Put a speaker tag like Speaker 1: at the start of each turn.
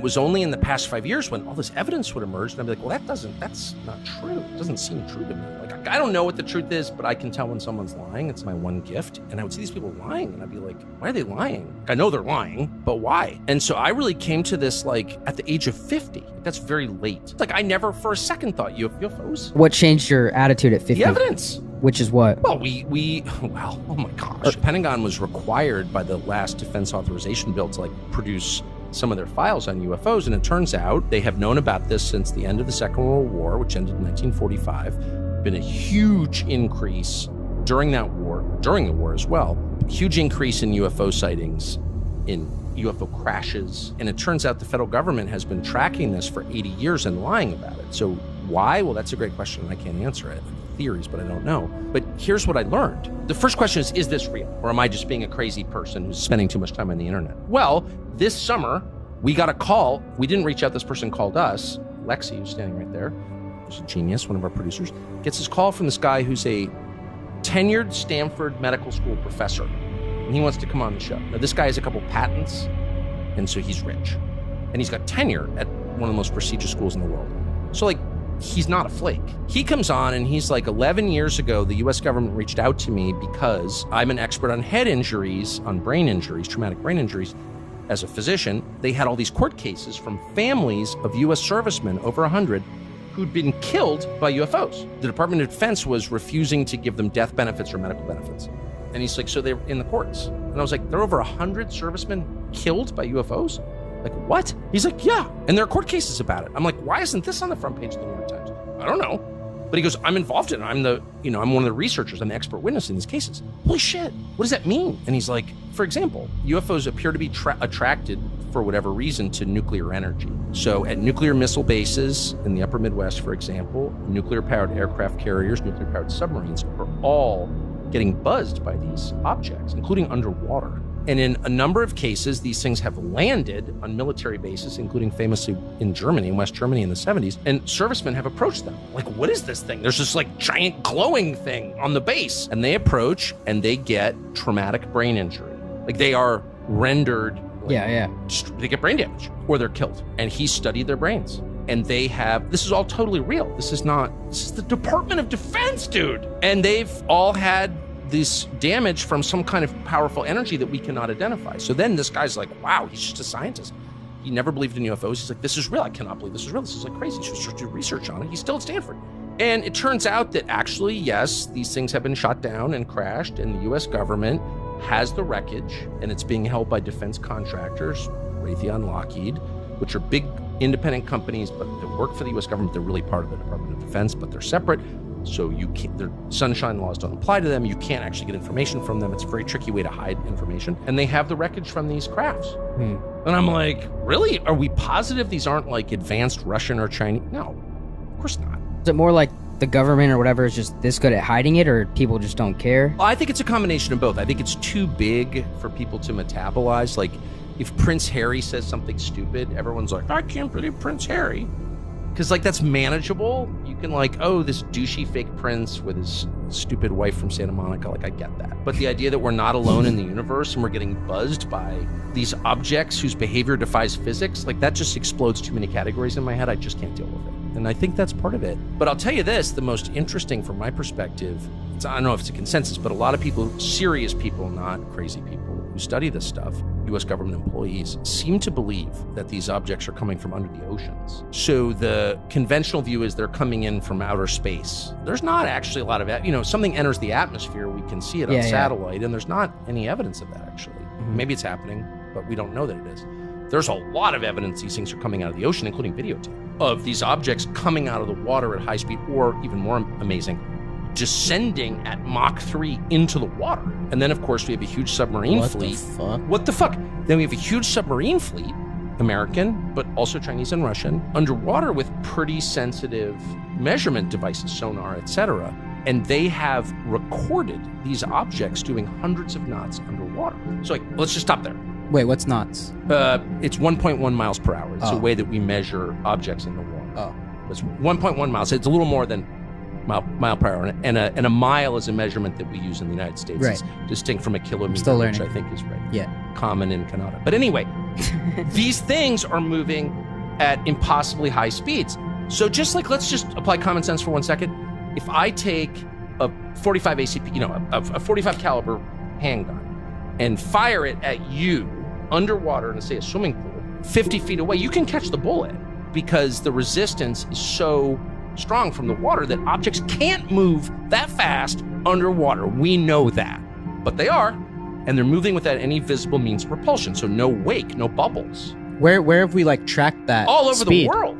Speaker 1: was only in the past 5 years when all this evidence would emerge, and I'd be like, well, that's not true. It doesn't seem true to me. Like, I don't know what the truth is, but I can tell when someone's lying. It's my one gift. And I would see these people lying, and I'd be like, why are they lying? I know they're lying, but why? And so I really came to this, like, at the age of 50. That's very late. Like, I never for a second thought UFOs.
Speaker 2: What changed your attitude at 50?
Speaker 1: The evidence.
Speaker 2: Which is what?
Speaker 1: Well, oh my gosh. The Pentagon was required by the last defense authorization bill to, like, produce some of their files on UFOs, and it turns out they have known about this since the end of the Second World War, which ended in 1945. Been a huge increase during that war, during the war as well. Huge increase in UFO sightings, in UFO crashes, and it turns out the federal government has been tracking this for 80 years and lying about it. So why? Well, that's a great question, and I can't answer it. Theories, but I don't know. But here's what I learned. The first question is this real? Or am I just being a crazy person who's spending too much time on the internet? Well, this summer, we got a call. We didn't reach out. This person called us. Lexi, who's standing right there, who's a genius, one of our producers, gets this call from this guy who's a tenured Stanford medical school professor. And he wants to come on the show. Now, this guy has a couple patents, and so he's rich. And he's got tenure at one of the most prestigious schools in the world. So, like, he's not a flake. He comes on and he's like, 11 years ago, the US government reached out to me because I'm an expert on head injuries, on brain injuries, traumatic brain injuries. As a physician, they had all these court cases from families of US servicemen, over 100, who'd been killed by UFOs. The Department of Defense was refusing to give them death benefits or medical benefits. And he's like, so they're in the courts. And I was like, there are over 100 servicemen killed by UFOs? Like, what? He's like, yeah. And there are court cases about it. I'm like, why isn't this on the front page of the New York Times? I don't know. But he goes, I'm involved in it. I'm one of the researchers. I'm the expert witness in these cases. Holy shit. What does that mean? And he's like, for example, UFOs appear to be attracted for whatever reason to nuclear energy. So at nuclear missile bases in the upper Midwest, for example, nuclear-powered aircraft carriers, nuclear-powered submarines are all getting buzzed by these objects, including underwater. And in a number of cases, these things have landed on military bases, including famously in Germany, in West Germany in the 70s, and servicemen have approached them. Like, what is this thing? There's this like giant glowing thing on the base. And they approach and they get traumatic brain injury. Like, they are rendered. Like, they get brain damage or they're killed. And he studied their brains. And they have, this is all totally real. This is the Department of Defense, dude. And they've all had this damage from some kind of powerful energy that we cannot identify. So then this guy's like, wow, he's just a scientist. He never believed in UFOs. He's like, this is real. I cannot believe this is real. This is like crazy. He should do research on it. He's still at Stanford. And it turns out that actually, yes, these things have been shot down and crashed, and the US government has the wreckage, and it's being held by defense contractors, Raytheon, Lockheed, which are big independent companies, but they work for the US government. They're really part of the Department of Defense, but they're separate. So you can't, their sunshine laws don't apply to them. You can't actually get information from them. It's a very tricky way to hide information. And they have the wreckage from these crafts. And I'm like, really? Are we positive these aren't like advanced Russian or Chinese? No, of course not.
Speaker 2: Is it more like the government or whatever is just this good at hiding it, or people just don't care?
Speaker 1: I think it's a combination of both. I think it's too big for people to metabolize. Like, if Prince Harry says something stupid, everyone's like, I can't believe Prince Harry. Because, like, that's manageable. You can, like, oh, this douchey fake prince with his stupid wife from Santa Monica. Like, I get that. But the idea that we're not alone in the universe and we're getting buzzed by these objects whose behavior defies physics, like, that just explodes too many categories in my head. I just can't deal with it. And I think that's part of it. But I'll tell you this, the most interesting from my perspective, I don't know if it's a consensus, but a lot of people, serious people, not crazy people, who study this stuff, US government employees, seem to believe that these objects are coming from under the oceans. So the conventional view is they're coming in from outer space. There's not actually a lot of, something enters the atmosphere, we can see it on satellite, and there's not any evidence of that, actually. Maybe it's happening, but we don't know that it is. There's a lot of evidence these things are coming out of the ocean, including videotape, of these objects coming out of the water at high speed, or even more amazing, descending at Mach 3 into the water. And then, of course, we have a huge submarine fleet. What the fuck? Then we have a huge submarine fleet, American, but also Chinese and Russian, underwater with pretty sensitive measurement devices, sonar, etc. And they have recorded these objects doing hundreds of knots underwater. So, like, let's just stop there.
Speaker 2: Wait, what's knots?
Speaker 1: It's 1.1 miles per hour. It's a way that we measure objects in the water. It's 1.1 miles. It's a little more than mile per hour, and a mile is a measurement that we use in the United States.
Speaker 2: Right.
Speaker 1: It's distinct from a kilometer,
Speaker 2: Still
Speaker 1: which
Speaker 2: learning.
Speaker 1: I think is right.
Speaker 2: Yeah.
Speaker 1: Common in Canada. But anyway, these things are moving at impossibly high speeds. So let's just apply common sense for 1 second. If I take a 45 ACP, a 45 caliber handgun and fire it at you underwater in, say, a swimming pool, 50 feet away, you can catch the bullet because the resistance is so strong from the water that objects can't move that fast underwater. We know that, but they are, and they're moving without any visible means of propulsion. So no wake, no bubbles.
Speaker 3: Where have we like tracked that?
Speaker 1: All over
Speaker 3: speed?
Speaker 1: the world.